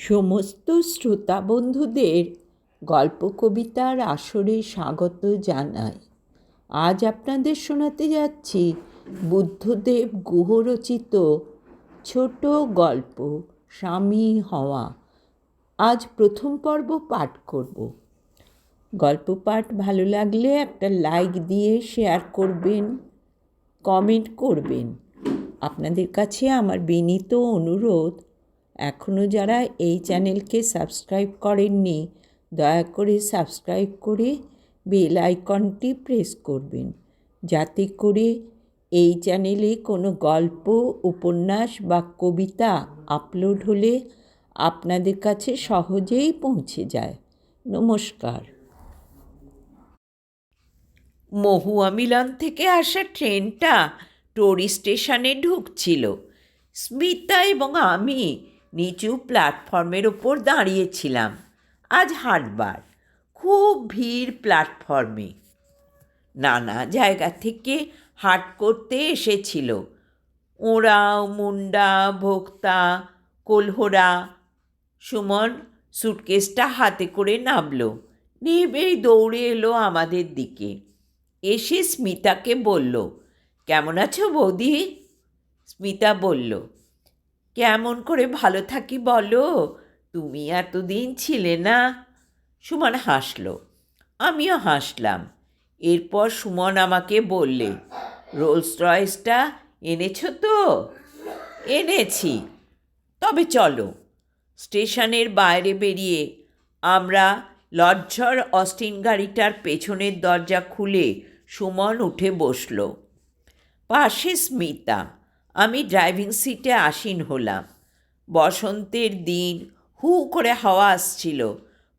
সমস্ত শ্রোতা বন্ধুদের গল্প কবিতার আসরে স্বাগত জানাই। আজ আপনাদের শোনাতে যাচ্ছি বুদ্ধদেব গুহ রচিত ছোট গল্প স্বামী হওয়া। আজ প্রথম পর্ব পাঠ করব। গল্প পাঠ ভালো লাগলে একটা লাইক দিয়ে শেয়ার করবেন, কমেন্ট করবেন। আপনাদের কাছে আমার বিনীত অনুরোধ, এখনও যারা এই চ্যানেলকে সাবস্ক্রাইব করেননি দয়া করে সাবস্ক্রাইব করে বেল আইকনটি প্রেস করবেন, যাতে করে এই চ্যানেলে কোনো গল্প, উপন্যাস বা কবিতা আপলোড হলে আপনাদের কাছে সহজেই পৌঁছে যায়। নমস্কার। মহুয়া মিলন থেকে আসা ট্রেনটা টরি স্টেশনে ঢুকছিল। স্মিতা এবং আমি নিচু প্ল্যাটফর্মের ওপর দাঁড়িয়েছিলাম। আজ হাটবার, খুব ভিড় প্ল্যাটফর্মে। নানা জায়গা থেকে হাট করতে এসেছিল। ওঁরাও, মুন্ডা, ভোক্তা, কোলহোরা। সুমন সুটকেসটা হাতে করে নামল। নেবেই দৌড়ে এলো আমাদের দিকে। এসে স্মিতাকে বলল, কেমন আছো বৌদি? স্মিতা বলল, কেমন করে ভালো থাকি বলো, তুমি এতদিন ছিলে না। সুমন হাসল, আমিও হাসলাম। এরপর সুমন আমাকে বললে, রোলস রয়েসটা এনেছো তো? এনেছি, তবে চলো। স্টেশনের বাইরে বেরিয়ে আমরা লজ্জর অস্টিন গাড়িটার পেছনের দরজা খুলে সুমন উঠে বসল। পাশে স্মিতা। আমি ড্রাইভিং সিটে আসীন হলাম। বসন্তের দিন, হু করে হাওয়া আসছিল।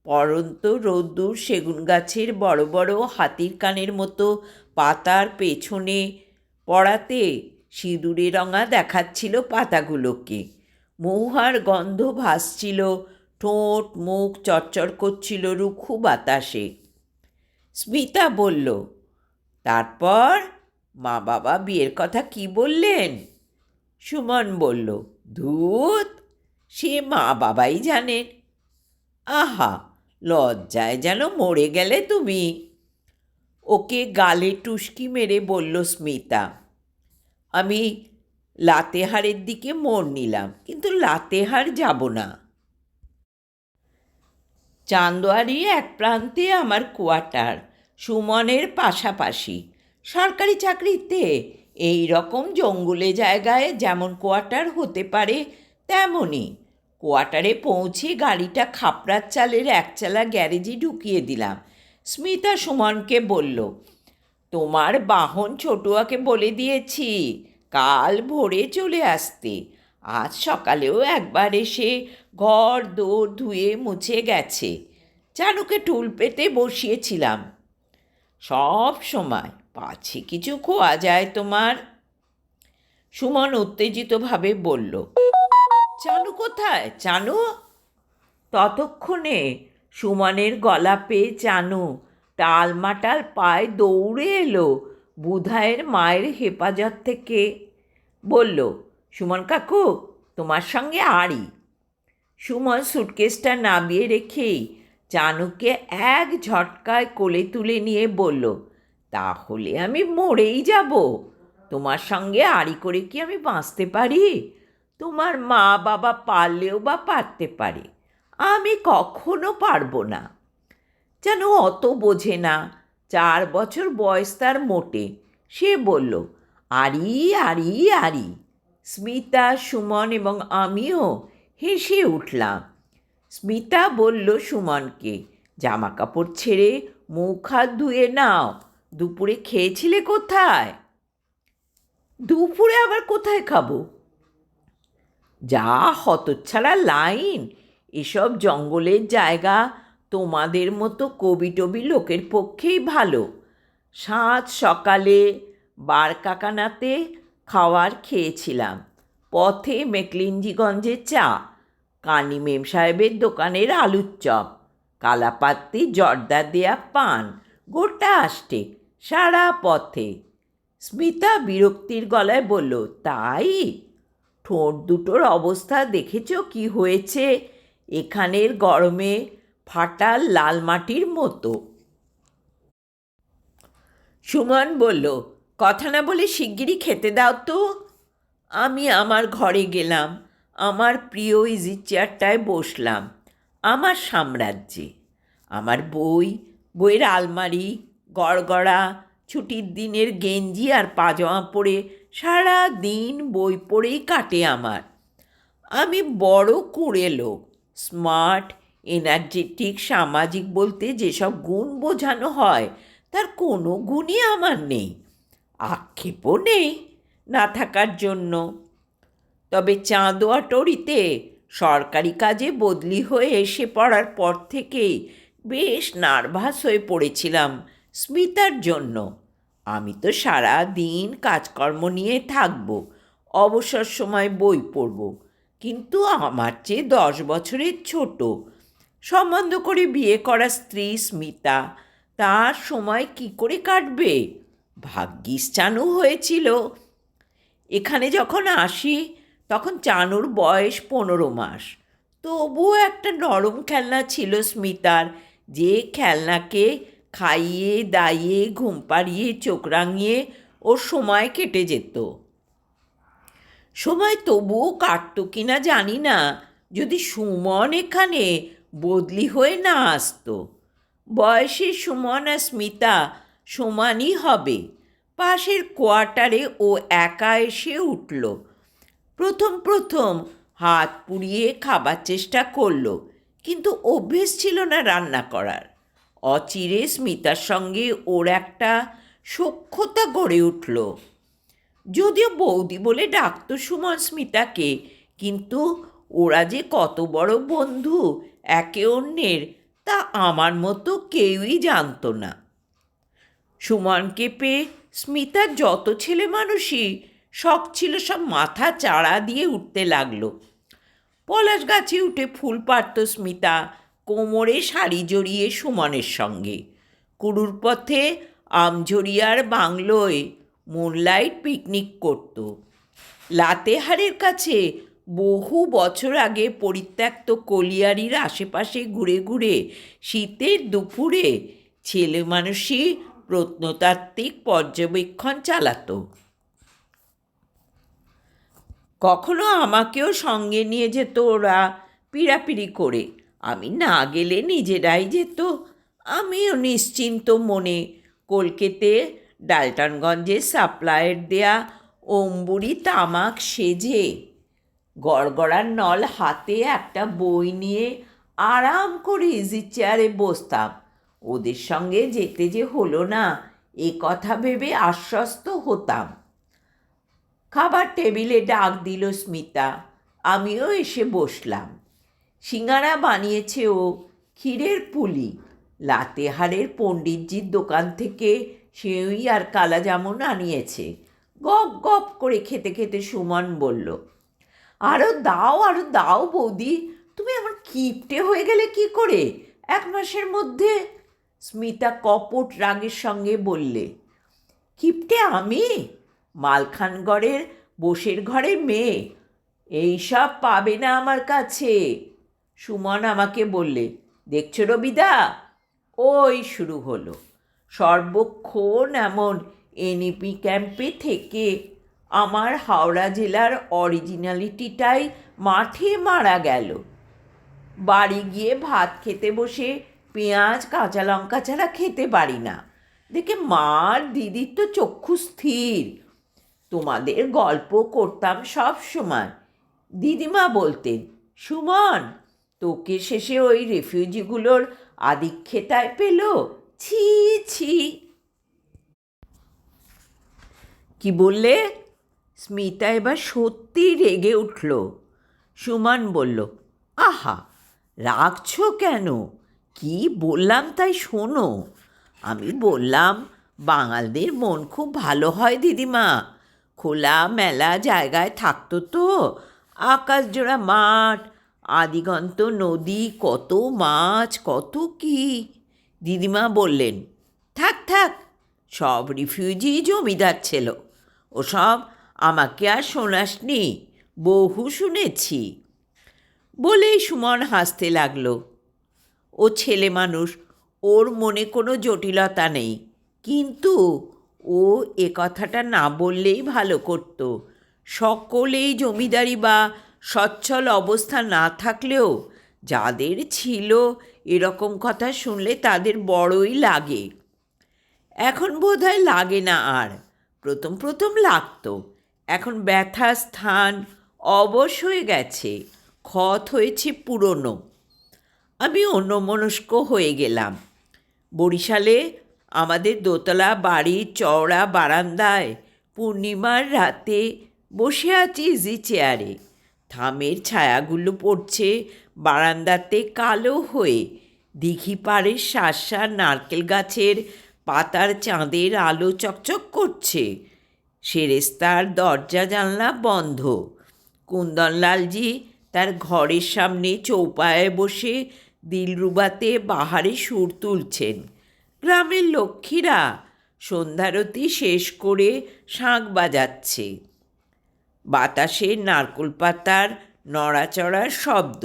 পরন্ত রোদ্দুর সেগুন গাছের বড় বড় হাতির কানের মতো পাতার পেছনে পড়াতে সিঁদুরে রঙা দেখাচ্ছিল পাতাগুলোকে। মহুয়ার গন্ধ ভাসছিল, ঠোঁট মুখ চড়চড় করছিল রুখু বাতাসে। স্মিতা বলল, তারপর মা বাবা বিয়ের কথা কি বললেন? সুমন বলল, ধুত, সে মা বাবাই জানেন। আহা, লজ্জায় যেন মরে গেলে তুমি। ওকে গালে টুসকি মেরে বলল স্মিতা। আমি লাতেহারের দিকে মোড় নিলাম, কিন্তু লাতেহার যাব না। চান্দোয়ারি এক প্রান্তে আমার কোয়ার্টার, সুমনের পাশাপাশি। সরকারি চাকরিতে এই রকম জঙ্গলে জায়গায় যেমন কোয়ার্টার হতে পারে তেমনই। কোয়ার্টারে পৌঁছে গাড়িটা খাপড়ার চালের একচালা গ্যারেজে ঢুকিয়ে দিলাম। স্মিতা সুমনকে বলল, তোমার বাহন ছোটুয়াকে বলে দিয়েছি কাল ভোরে চলে আসতে। আজ সকালেও একবার এসে ঘর দোর ধুয়ে মুছে গেছে। চানুকে টুল পেতে বসিয়েছিলাম। সব সময় পাছে কিছু খোয়া যায় তোমার। সুমন উত্তেজিতভাবে বলল, চানু কোথায়? চানু? ততক্ষণে সুমনের গলা পেয়ে চানু টালমাটাল পায়ে দৌড়ে এলো বুধায়ের মায়ের হেফাজত থেকে। বলল, সুমন কাকু, তোমার সঙ্গে আড়ি। সুমন সুটকেসটা নামিয়ে রেখেই চানুকে এক ঝটকায় কোলে তুলে নিয়ে বলল, তাহলে আমি মরেই যাব। তোমার সঙ্গে আড়ি করে কি আমি বাঁচতে পারি? তোমার মা বাবা পারলেও বা পারতে পারে, আমি কখনো পারবো না। যেন অত বোঝে না, 4 বছর বয়স তার মোটে। সে বলল, আরি আরি আরি। স্মিতা, সুমন এবং আমিও হেসে উঠলাম। স্মিতা বলল সুমনকে, জামা কাপড় ছেড়ে মুখ হাত ধুয়ে নাও। দুপুরে খেয়েছিলে কোথায়? দুপুরে আবার কোথায় খাবো? যা হতচ্ছাড়া লাইন! এসব জঙ্গলের জায়গা তোমাদের মতো কবি টবি লোকের পক্ষেই ভালো। সাত সকালে বারকাকানাতে খাওয়ার খেয়েছিলাম। পথে মেকলিঞ্জিগঞ্জে চা, কানি মেম সাহেবের দোকানের আলুর চপ, কালাপাত্তি জর্দা দেয়া পান, গোটা আষ্টে সারা পথে। স্মিতা বিরক্তির গলায় বলল, তাই? ঠোঁট দুটোর অবস্থা দেখেছ কি হয়েছে? এখানের গরমে ফাটা লাল মাটির মতো। সুমন বলল, কথা না বলে শিগগিরই খেতে দাও তো। আমি আমার ঘরে গেলাম, আমার প্রিয় ইজি চেয়ারটায় বসলাম। আমার সাম্রাজ্যে আমার বই, বইয়ের আলমারি, গড়গড়া ছুটির দিনের গেঞ্জি আর পাজামা পরে সারা দিন বই পড়েই কাটে আমার। আমি বড় কুঁড়ে লোক, স্মার্ট, এনার্জেটিক, সামাজিক বলতে যেসব গুণ বোঝানো হয় তার কোনো গুণই আমার নেই। আক্ষেপও নেই না থাকার জন্য। তবে চাঁদোয়াটরিতে সরকারি কাজে বদলি হয়ে এসে পড়ার পর থেকেই বেশ নার্ভাস হয়ে পড়েছিলাম স্মিতার জন্য। আমি তো সারা দিন কাজকর্ম নিয়ে থাকব, অবসর সময় বই পড়ব, কিন্তু আমার চেয়ে 10 বছরের ছোট, সম্বন্ধ করে বিয়ে করা স্ত্রী স্মিতা, তার সময় কি করে কাটবে? ভাগ্যিস চানু হয়েছিল। এখানে যখন আসি তখন চানুর বয়স 15 মাস। তবুও একটা নরম খেলনা ছিল স্মিতার, যে খেলনাকে খাইয়ে দাইয়ে ঘুম পাড়িয়ে চোখ রাঙিয়ে ওর সময় কেটে যেত। সময় তবুও কাটত কিনা জানি না, যদি সুমন এখানে বদলি হয়ে না আসতো। বয়সে সুমন আর স্মিতা সমানই হবে। পাশের কোয়ার্টারে ও একা এসে উঠল। প্রথম প্রথম হাত পুড়িয়ে খাবার চেষ্টা করলো, কিন্তু অভ্যেস ছিল না রান্না করার। অচিরে স্মিতার সঙ্গে ওর একটা সখ্যতা গড়ে উঠল। যদিও বৌদি বলে ডাকত সুমন স্মিতাকে, কিন্তু ওরা যে কত বড় বন্ধু একে অন্যের তা আমার মতো কেউই জানত না। সুমনকে পেয়ে স্মিতার যত ছেলে মানুষই শখ ছিল সব মাথা চাড়া দিয়ে উঠতে লাগলো। পলাশ গাছে উঠে ফুল পাড়ত স্মিতা, কোমরে শাড়ি জড়িয়ে সুমনের সঙ্গে। কুড়ুর পথে আমঝরিয়ার বাংলোয় মুনলাইট পিকনিক করত। লাতেহারের কাছে বহু বছর আগে পরিত্যক্ত কলিয়ারির আশেপাশে ঘুরে ঘুরে শীতের দুপুরে ছেলে মানুষই প্রত্নতাত্ত্বিক পর্যবেক্ষণ চালাতো। কখনো আমাকেও সঙ্গে নিয়ে যেত ওরা, পিড়াপিড়ি করে। আমি না গেলে নিজেরাই যেত। আমিও নিশ্চিন্ত মনে কলকাতে ডালটনগঞ্জের সাপ্লাইয়ের দেয়া অম্বুরি তামাক সেজে গড়গড়ার নল হাতে একটা বই নিয়ে আরাম করে ইজি চেয়ারে বসতাম। ওদের সঙ্গে যেতে যে হলো না এ কথা ভেবে আশ্বস্ত হতাম। খাবার টেবিলে ডাক দিল স্মিতা, আমিও এসে বসলাম। সিঙ্গারা বানিয়েছে ও, ক্ষীরের পুলি। লাতেহারের পণ্ডিতজির দোকান থেকে সেউই আর কালা জামুন আনিয়েছে। গপ গপ করে খেতে খেতে সুমন বলল, আরও দাও বৌদি, তুমি এমন কিপটে হয়ে গেলে কি করে 1 মাসের মধ্যে? স্মিতা কপট রাগের সঙ্গে বললে, কিপটে আমি? মালখানগড়ের বোসের ঘরের মেয়ে, এইসব পাবে না আমার কাছে। সুমন আমাকে বললে, দেখছো রবিদা, ওই শুরু হলো। সর্বক্ষণ এমন এনইপি ক্যাম্পে থেকে আমার হাওড়া জেলার অরিজিনালিটিটাই মাঠে মারা গেল। বাড়ি গিয়ে ভাত খেতে বসে পেঁয়াজ কাঁচা লঙ্কা ছাড়া খেতে পারি না দেখে মার দিদির তো চক্ষু স্থির। তোমাদের গল্প করতাম সব সময়। দিদিমা বলতেন, সুমন, তোকে শেষে ওই রেফিউজিগুলোর আদিক্ষেতায় পেল? ছি ছি। কি বললে? স্মিতা এবার সত্যি রেগে উঠল। সুমন বলল, আহা, রাগছো কেন? কি বললাম তাই শোনো। আমি বললাম বাঙালদের মন খুব ভালো হয় দিদিমা, খোলা মেলা জায়গায় থাকতো তো, আকাশজোড়া মাঠ, আদিগন্ত নদী, কত মাছ, কত কি। দিদিমা বললেন, থাক থাক, সব রিফিউজি জমিদার ছিল, ওসব আমাকে আর শোনাসনি, বহু শুনেছি। বলেই সুমন হাসতে লাগলো। ও ছেলে মানুষ, ওর মনে কোনো জটিলতা নেই, কিন্তু ও এ কথাটা না বললেই ভালো করত। সকলেই জমিদারি বা সচ্ছল অবস্থা না থাকলেও যাদের ছিল, এরকম কথা শুনলে তাদের বড়ই লাগে। এখন বোধহয় লাগে না আর, প্রথম প্রথম লাগতো। এখন ব্যথার স্থান অবশ হয়ে গেছে, ক্ষত হয়েছে পুরনো। আমি অন্যমনস্ক হয়ে গেলাম। বরিশালে আমাদের দোতলা বাড়ির চওড়া বারান্দায় পূর্ণিমার রাতে বসে আছি ইজি চেয়ারে। থামের ছায়াগুলো পড়ছে বারান্দাতে কালো হয়ে। দিঘি পাড়ের শাঁসা নারকেল গাছের পাতার চাঁদের আলো চকচক করছে। সেরেস্তার দরজা জানলা বন্ধ। কুন্দনলালজি তার ঘরের সামনে চৌপায়ে বসে দিলরুবাতে বাহারে সুর তুলছেন। গ্রামের লক্ষ্মীরা সন্ধ্যারতি শেষ করে শাঁখ বাজাচ্ছে। বাতাসে নারকোল পাতার নড়াচড়ার শব্দ।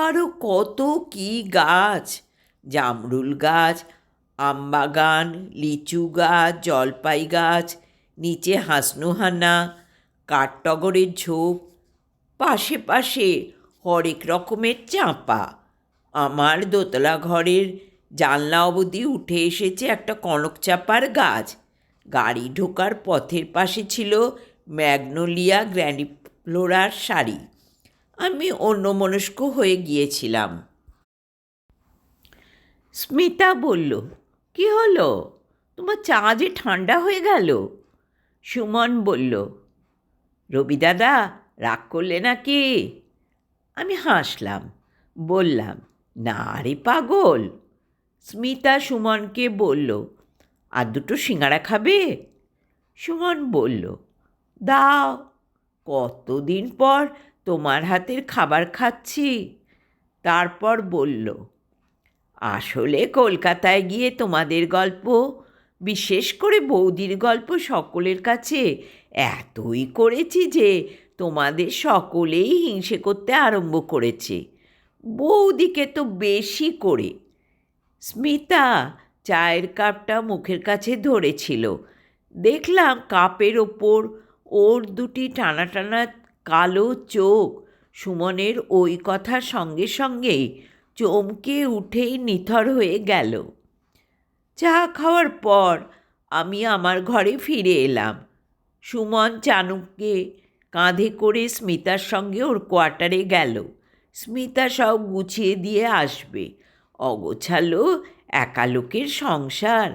আরও কত কি গাছ! জামরুল গাছ, আমবাগান, লিচু গাছ, জলপাই গাছ, নিচে হাসনুহানা, কাঠটগরের ঝোপ, পাশে পাশে হরেক রকমের চাঁপা। আমার দোতলা ঘরের জানলা অবধি উঠে এসেছে একটা কনক চাঁপার গাছ। গাড়ি ঢোকার পথের পাশে ছিল ম্যাগনোলিয়া গ্র্যান্ডিফ্লোরার সারি। আমি অন্যমনস্ক হয়ে গিয়েছিলাম। স্মিতা বলল, কি হলো, তোমার চা যে ঠান্ডা হয়ে গেল? সুমন বলল, রবি দাদা রাগ করলে নাকি? আমি হাসলাম, বললাম, না রে পাগল। স্মিতা সুমনকে বলল, আর দুটো সিঙ্গাড়া খাবে? সুমন বলল, দাও, কতদিন পর তোমার হাতের খাবার খাচ্ছি। তারপর বলল, আসলে কলকাতায় গিয়ে তোমাদের গল্প, বিশেষ করে বৌদির গল্প সকলের কাছে এতই করেছি যে তোমাদের সকলেই হিংসে করতে আরম্ভ করেছে, বৌদিকে তো বেশি করে। স্মিতা চায়ের কাপটা মুখের কাছে ধরেছিল। দেখলাম কাপের ওপর ওর দুটি টানা টানা কালো চোখ সুমনের ওই কথার সঙ্গে সঙ্গেই চমকে উঠেই নিথর হয়ে গেল। চা খাওয়ার পর আমি আমার ঘরে ফিরে এলাম। সুমন চানুকে কাঁধে করে স্মিতার সঙ্গে ওর কোয়ার্টারে গেল। স্মিতা সব গুছিয়ে দিয়ে আসবে, অগোছালো একা লোকের সংসার।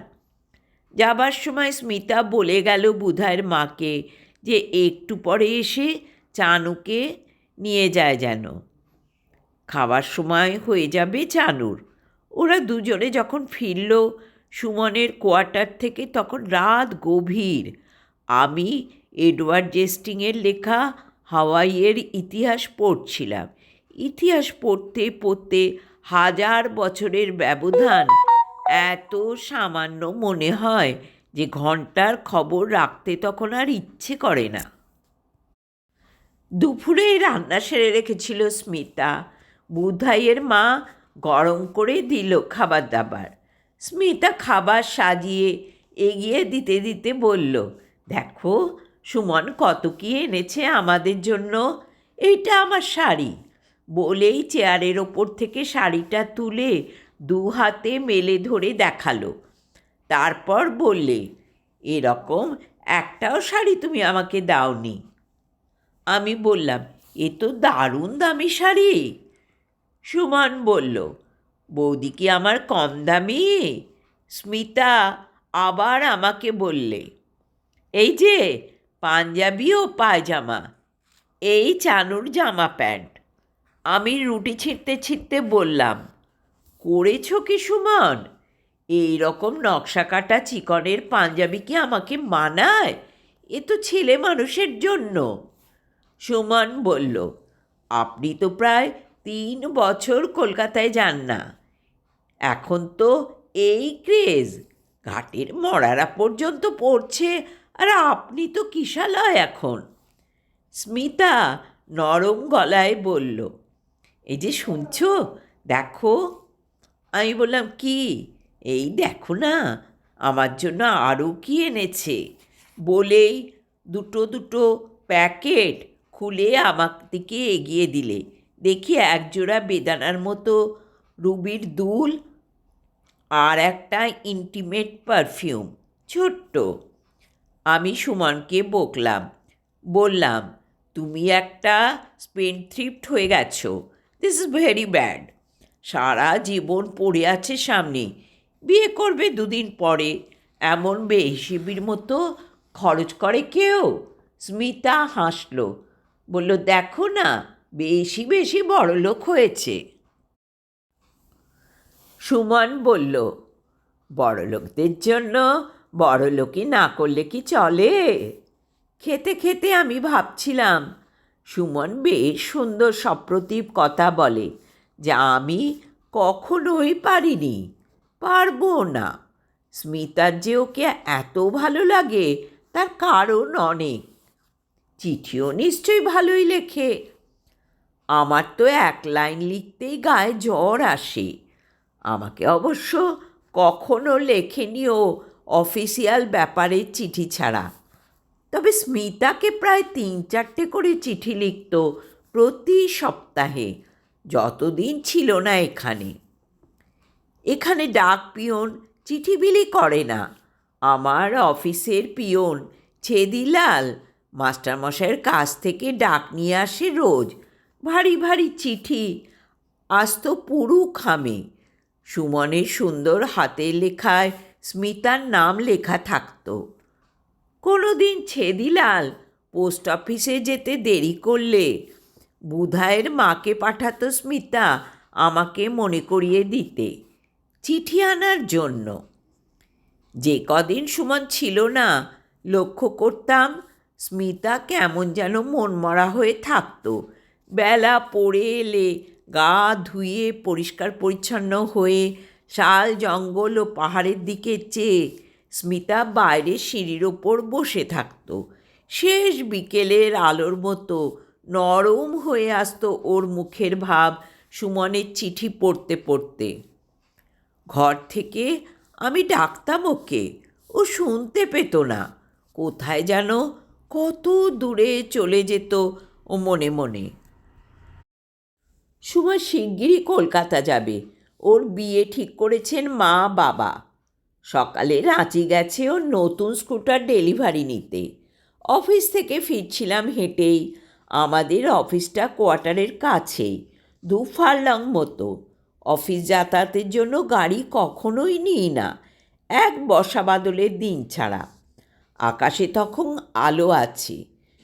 যাবার সময় স্মিতা বলে গেল বুধাইয়ের মাকে যে একটু পরে এসে চানুকে নিয়ে যায় যেন। খাবার সময় হয়ে যাবে চানুর। ওরা দুজনে যখন ফিরল সুমনের কোয়ার্টার থেকে, তখন রাত গভীর। আমি এডওয়ার্ড জেস্টিংয়ের লেখা হাওয়াইয়ের ইতিহাস পড়ছিলাম। ইতিহাস পড়তে পড়তে 1000 বছরের ব্যবধান এত সামান্য মনে হয় যে ঘন্টার খবর রাখতে তখন আর ইচ্ছে করে না। দুপুরে রান্না সেরে রেখেছিল স্মিতা। বুধাইয়ের মা গরম করে দিল খাবার দাবার। স্মিতা খাবার সাজিয়ে এগিয়ে দিতে দিতে বলল, দেখো সুমন কত কি এনেছে আমাদের জন্য, এইটা আমার শাড়ি। বলেই চেয়ারের ওপর থেকে শাড়িটা তুলে 2 হাতে মেলে ধরে দেখালো। তারপর বললে, এরকম একটাও শাড়ি তুমি আমাকে দাওনি। আমি বললাম, এ তো দারুণ দামি শাড়ি। সুমন বলল, বৌদি কি আমার কম দামি? স্মিতা আবার আমাকে বললে, এই যে পাঞ্জাবি ও পায়জামা, এই চানুর জামা প্যান্ট। আমি রুটি ছিঁড়তে ছিঁড়তে বললাম, করেছ কি সুমন? এই রকম নকশা কাটা চিকনের পাঞ্জাবি কি আমাকে মানায়? এ তো ছেলে মানুষের জন্য। সুমন বলল, আপনি তো প্রায় 3 বছর কলকাতায় যান না, এখন তো এই ক্রেজ, ঘাটের মরারা পর্যন্ত পড়ছে, আর আপনি তো কিশালয় এখন। স্মিতা নরম গলায় বলল, এই যে শুনছো, দেখো। আমি বললাম, কি? এই দেখো না, আমার জন্য আরও কি এনেছে। বলেই দুটো দুটো প্যাকেট খুলে আমার দিকে এগিয়ে দিলে। দেখি একজোড়া বেদানার মতো রুবির দুল আর একটা ইন্টিমেট পারফিউম, ছোট্ট। আমি সুমনকে বকলাম, বললাম, তুমি একটা স্পেন্ডথ্রিফট হয়ে গেছো। This is very bad. সারা জীবন পড়ে আছে সামনে, বিয়ে করবে 2 দিন পরে, এমন বেহিসেবির মতো খরচ করে কেউ? স্মিতা হাসল, বলল, দেখো না, বেশি বেশি বড়লোক হয়েছে। সুমন বলল, বড়লোকদের জন্য বড়লোকই না করলে কি চলে? খেতে খেতে আমি ভাবছিলাম, সুমন বেশ সুন্দর সপ্রতিভ কথা বলে, যা আমি কখনোই পারিনি, পারবো না। স্মিতার যে ওকে এত ভালো লাগে তার কারণ অনেক। চিঠিও নিশ্চয়ই ভালোই লেখে। আমার তো 1 লাইন লিখতেই গায়ে জ্বর আসে। আমাকে অবশ্য কখনো লেখেনি ও অফিসিয়াল ব্যাপারে চিঠি ছাড়া। তবে স্মিতাকে প্রায় 3-4টে করে চিঠি লিখত প্রতি সপ্তাহে, যতদিন ছিল না এখানে। এখানে ডাক পিয়ন চিঠি বিলি করে না। আমার অফিসের পিয়ন ছেদিলাল মাস্টারমশাইয়ের কাছ থেকে ডাক নিয়ে আসে রোজ। ভারী ভারী চিঠি আসতো পুরু খামে। সুমনের সুন্দর হাতের লেখায় স্মিতার নাম লেখা থাকতো। কোনো দিন ছেদিলাল পোস্ট অফিসে যেতে দেরি করলে বুধায়ের মাকে পাঠাতো স্মিতা আমাকে মনে করিয়ে দিতে, চিঠি আনার জন্য। যে কদিন সুমন ছিল না, লক্ষ্য করতাম স্মিতা কেমন যেন মনমরা হয়ে থাকতো। বেলা পড়ে এলে গা ধুয়ে পরিষ্কার পরিচ্ছন্ন হয়ে শাল জঙ্গল ও পাহাড়ের দিকে চেয়ে স্মিতা বাইরের সিঁড়ির ওপর বসে থাকতো। শেষ বিকেলের আলোর মতো নরম হয়ে আসতো ওর মুখের ভাব সুমনের চিঠি পড়তে পড়তে। ঘর থেকে আমি ডাকতাম ওকে, ও শুনতে পেত না। কোথায় যেন কত দূরে চলে যেত ও মনে মনে। সুমন শিগগিরই কলকাতা যাবে। ওর বিয়ে ঠিক করেছেন মা বাবা। সকালে রাঁচি গেছে ওর নতুন স্কুটার ডেলিভারি নিতে। অফিস থেকে ফিরছিলাম হেঁটেই। আমাদের অফিসটা কোয়ার্টারের কাছেই, 2 ফারলাং মতো। অফিস যাতায়াতের জন্য গাড়ি কখনোই নিই না, এক বর্ষা বাদলের দিন ছাড়া। আকাশে তখন আলো আছে।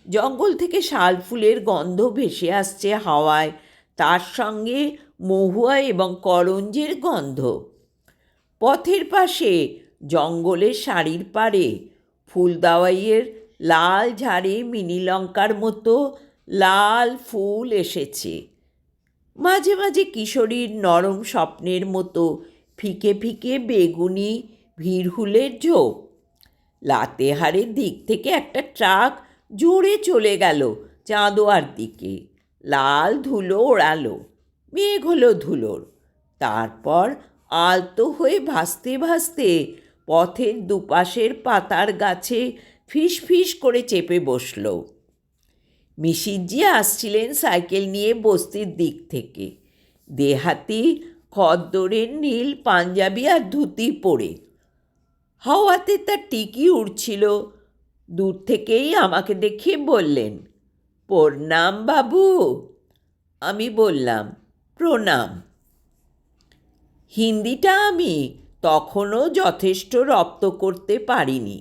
জঙ্গল থেকে শাল ফুলের গন্ধ ভেসে আসছে হাওয়ায়, তার সঙ্গে মহুয়া এবং করঞ্জের গন্ধ। পথের পাশে জঙ্গলের সারির পাড়ে ফুলদাওয়াইয়ের লাল ঝাড়ে মিনি লঙ্কার মতো লাল ফুল এসেছে। মাঝে মাঝে কিশোরীর নরম স্বপ্নের মতো ফিকে ফিকে বেগুনি ভিড়হুলের ঝোপ। লাতেহারের দিক থেকে একটা ট্রাক জোরে চলে গেল চাঁদোয়ার দিকে। লাল ধুলো ওড়ালো, মেঘ হলো ধুলোর। তারপর আলতো হয়ে ভাসতে ভাসতে পথের দুপাশের পাতার গাছে ফিস ফিস করে চেপে বসল। মিসিরজি আসছিলেন সাইকেল নিয়ে বস্তির দিক থেকে, দেহাতি খদ্দরের নীল পাঞ্জাবি আর ধুতি পরে। হাওয়াতে তার টিকি উড়ছিল। দূর থেকেই আমাকে দেখে বললেন, প্রণাম বাবু। আমি বললাম, প্রণাম। হিন্দিটা আমি তখনও যথেষ্ট রপ্ত করতে পারিনি।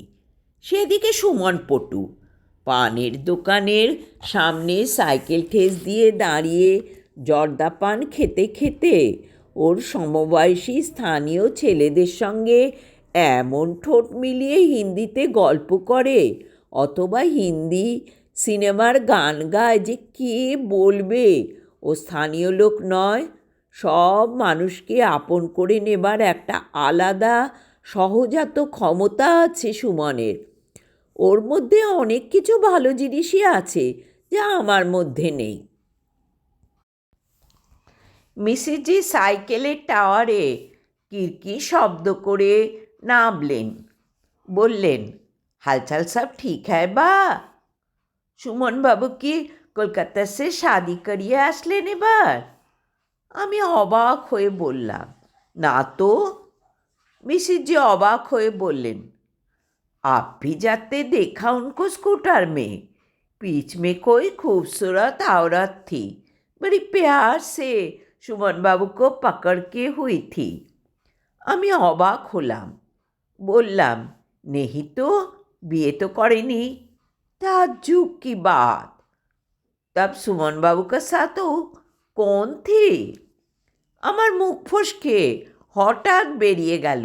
সেদিকে সুমন পটু পানের দোকানের সামনে সাইকেল ঠেস দিয়ে দাঁড়িয়ে জর্দা পান খেতে খেতে ওর সমবয়সী স্থানীয় ছেলেদের সঙ্গে এমন ঠোঁট মিলিয়ে হিন্দিতে গল্প করে, অথবা হিন্দি সিনেমার গান গায় যে কে বলবে ও স্থানীয় লোক নয়। সব মানুষকে আপন করে নেবার একটা আলাদা সহজাত ক্ষমতা আছে সুমনের। ওর মধ্যে অনেক কিছু ভালো জিনিসই আছে যা আমার মধ্যে নেই। মিসিজি সাইকেলের টাওয়ারে কিরকির শব্দ করে নামলেন। বললেন, हालचाल सब ठीक है बा? সুমন বাবু কি কলকাতা সে শাদি করিয়ে আসলেন এবার? আমি অবাক হয়ে বললাম, না তো। मिसिज जी অবাক হয়ে বললেন, आप भी जाते देखा उनको स्कूटर में? बीच में कोई खूबसूरत औरत थी, बड़ी प्यार से सुमन बाबू को पकड़ के हुई थी। আমি অবাক হলাম। বললাম, नहीं तो, বিয়ে তো করেনি। ताज्जुब की बात, तब सुमन बाबू का साथ वो कौन थी? আমার মুখ ফসকে হঠাৎ বেরিয়ে গেল,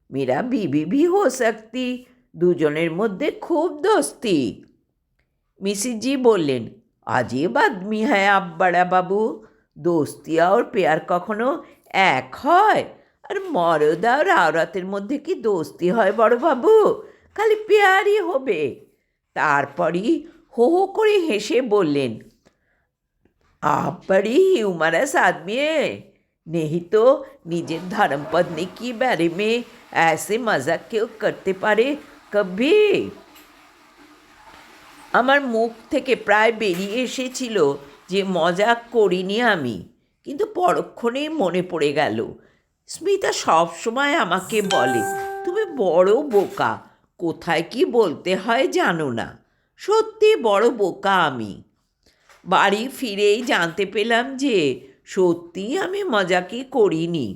মেরা বিবি ভি হো সকতি, দুজনের মধ্যে খুব দোস্তি। মিসিস জি বললেন, अजीब आदमी है आप बड़ा बाबू, দোস্তি আর পেয়ার কখনো এক হয়? আর মরদ আর আওরাতের মধ্যে কি দোস্তি হয় বড়বাবু? খালি পেয়ারই হবে। তারপরই হো হো করে হেসে বললেন, आप बड़ी ह्यूमरस आदमी है, नहीं तो নিজের धर्मपत्नी की बारे में ऐसे मजाक क्यों करते पारे कभी? আমার মুখ থেকে প্রায় বেরিয়ে এসেছিল যে মজাক করিনি আমি, কিন্তু পরক্ষণেই মনে পড়ে গেল, স্মিতা সবসময় আমাকে বলে, তুমি বড় বোকা, কোথায় কি বলতে হয় জানো না। সত্যি বড় বোকা আমি। বাড়ি ফিরেই জানতে পেলাম যে সত্যিই আমি মজাকি করিনি।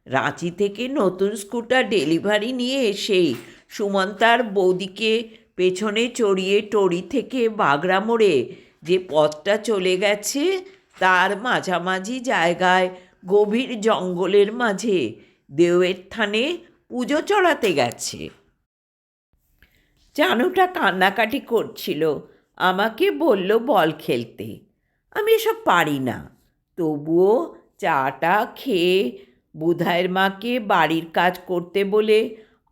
রাঁচি থেকে নতুন স্কুটার ডেলিভারি নিয়ে এসেই সুমন তার বৌদিকে পেছনে চড়িয়ে টড়ি থেকে বাগড়া মোড়ে যে পথটা চলে গেছে তার মাঝামাঝি জায়গায় গভীর জঙ্গলের মাঝে দেওয়ের থানে পুজো চড়াতে গেছে। চানুটা কান্নাকাটি করছিল, আমাকে বলল বল খেলতে। আমি এসব পারি না, তবুও চাটা খেয়ে বুধাইয়ের মাকে বাড়ির কাজ করতে বলে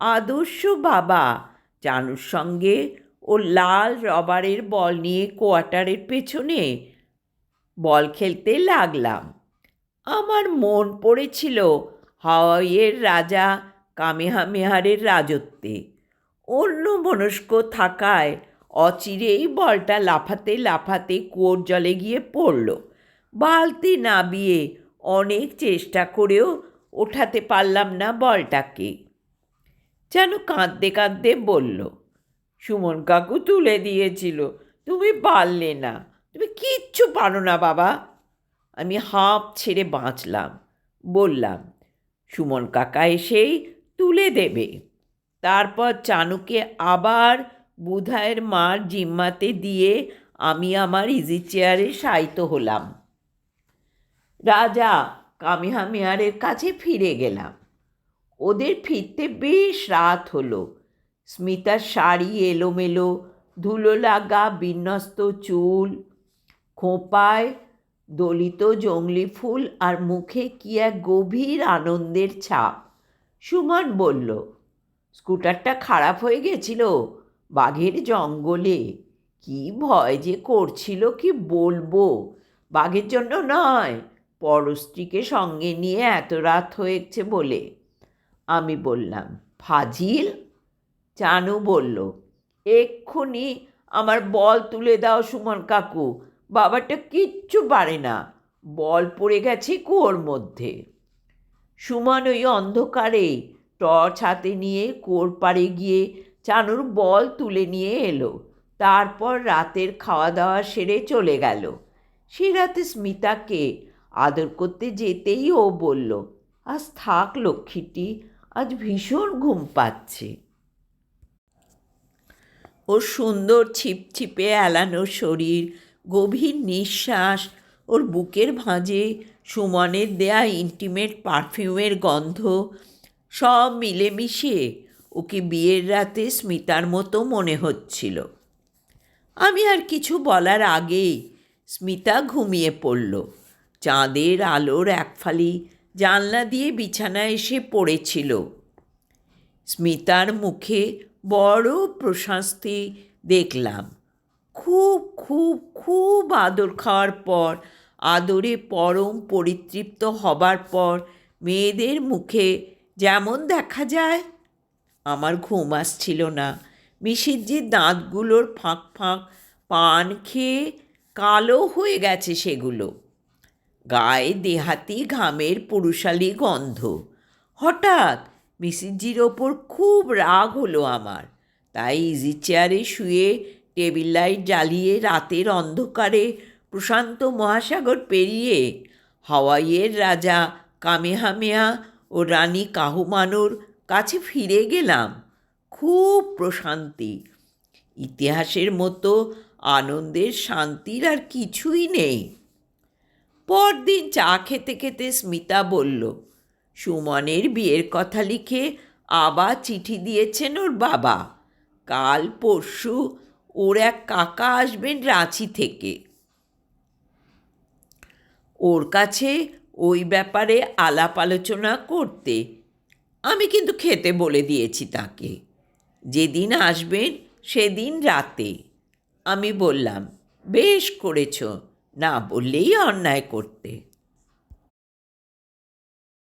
আদর্শ বাবা চানুর সঙ্গে ও লাল রবারের বল নিয়ে কোয়ার্টারের পেছনে বল খেলতে লাগলাম। আমার মন পড়েছিল হাওয়াইয়ের রাজা কামেহামেহারের রাজত্বে। অন্যমনস্ক থাকায় অচিরেই বলটা লাফাতে লাফাতে কুয়োর জলে গিয়ে পড়ল। বালতি নাবিয়ে অনেক চেষ্টা করেও ওঠাতে পারলাম না বলটাকে। যেন কাঁদতে কাঁদতে বলল, সুমন কাকু তুলে দিয়েছিল, তুমি পারলে না, তুমি কিচ্ছু পারো না বাবা। আমি হাঁপ ছেড়ে বাঁচলাম। বললাম, সুমন কাকা এসেই তুলে দেবে। তারপর চানুকে আবার বুধাইয়ের মার জিম্মাতে দিয়ে আমি আমার ইজি চেয়ারে শায়িত হলাম। রাজা কামেহামেহারের কাছে ফিরে গেলাম। ওদের ফিরতে বেশ রাত হলো। স্মিতার শাড়ি এলোমেলো, ধুলো লাগা বিন্যস্ত চুল, খোঁপায় দলিত জংলি ফুল আর মুখে কি এক গভীর আনন্দের ছাপ। সুমন বলল, স্কুটারটা খারাপ হয়ে গেছিল বাঘের জঙ্গলে, কি ভয় যে করছিল কি বলবো। বাঘের জন্য নয়, পরস্ত্রীকে সঙ্গে নিয়ে এত রাত হয়েছে বলে। আমি বললাম, ফাজিল। চানু বলল, এক্ষুনি আমার বল তুলে দাও সুমন কাকু, বাবাটা কিচ্ছু পারে না, বল পড়ে গেছে কুয়োর মধ্যে। সুমন ওই অন্ধকারে টর্চ হাতে নিয়ে কুয়োর পাড়ে গিয়ে চানুর বল তুলে নিয়ে এলো। তারপর রাতের খাওয়া দাওয়া সেরে চলে গেল। সে রাতে স্মিতাকে আদর করতে যেতেই ও বলল, আজ থাক লক্ষ্মীটি, আজ ভীষণ ঘুম পাচ্ছে। ওর সুন্দর ছিপছিপে এলানো শরীর, গভীর নিঃশ্বাস, ওর বুকের ভাঁজে সুমনের দেয়া ইন্টিমেট পারফিউমের গন্ধ, সব মিলেমিশে ওকে বিয়ের রাতে স্মিতার মতো মনে হচ্ছিল। আমি আর কিছু বলার আগেই স্মিতা ঘুমিয়ে পড়ল। চাঁদের আলোর একফালি জানলা দিয়ে বিছানায় এসে পড়েছিল। স্মিতার মুখে বড় প্রশান্তি দেখলাম। খুব খুব খুব আদর খাওয়ার পর আদরে পরম পরিতৃপ্ত হবার পর মেয়েদের মুখে যেমন দেখা যায়। আমার ঘুম আসছিল না। মিসিজ্জির দাঁতগুলোর ফাঁক ফাঁক পান খেয়ে কালো হয়ে গেছে সেগুলো। গায়ে দেহাতি ঘামের পুরুষালী গন্ধ। হঠাৎ মিসিজ্জির ওপর খুব রাগ হলো আমার। তাই ইজি চেয়ারে শুয়ে টেবিল লাইট জ্বালিয়ে রাতের অন্ধকারে প্রশান্ত মহাসাগর পেরিয়ে হাওয়াইয়ের রাজা কামেহামেয়া ও রানী কাহুমানুর কাছে ফিরে গেলাম। খুব প্রশান্তি। ইতিহাসের মতো আনন্দের শান্তির আর কিছুই নেই। পরদিন চা খেতে খেতে স্মিতা বলল, সুমনের বিয়ের কথা লিখে আবার চিঠি দিয়েছেন ওর বাবা। কাল পরশু ওর এক কাকা আসবেন রাঁচি থেকে। ওর কাছে ওই ব্যাপারে আলাপ আলোচনা করতে। আমি কিন্তু খেতে বলে দিয়েছি তাকে। যেদিন আসবেন সেদিন রাতে। আমি বললাম, বেশ করেছ, না বললেই অন্যায় করতে।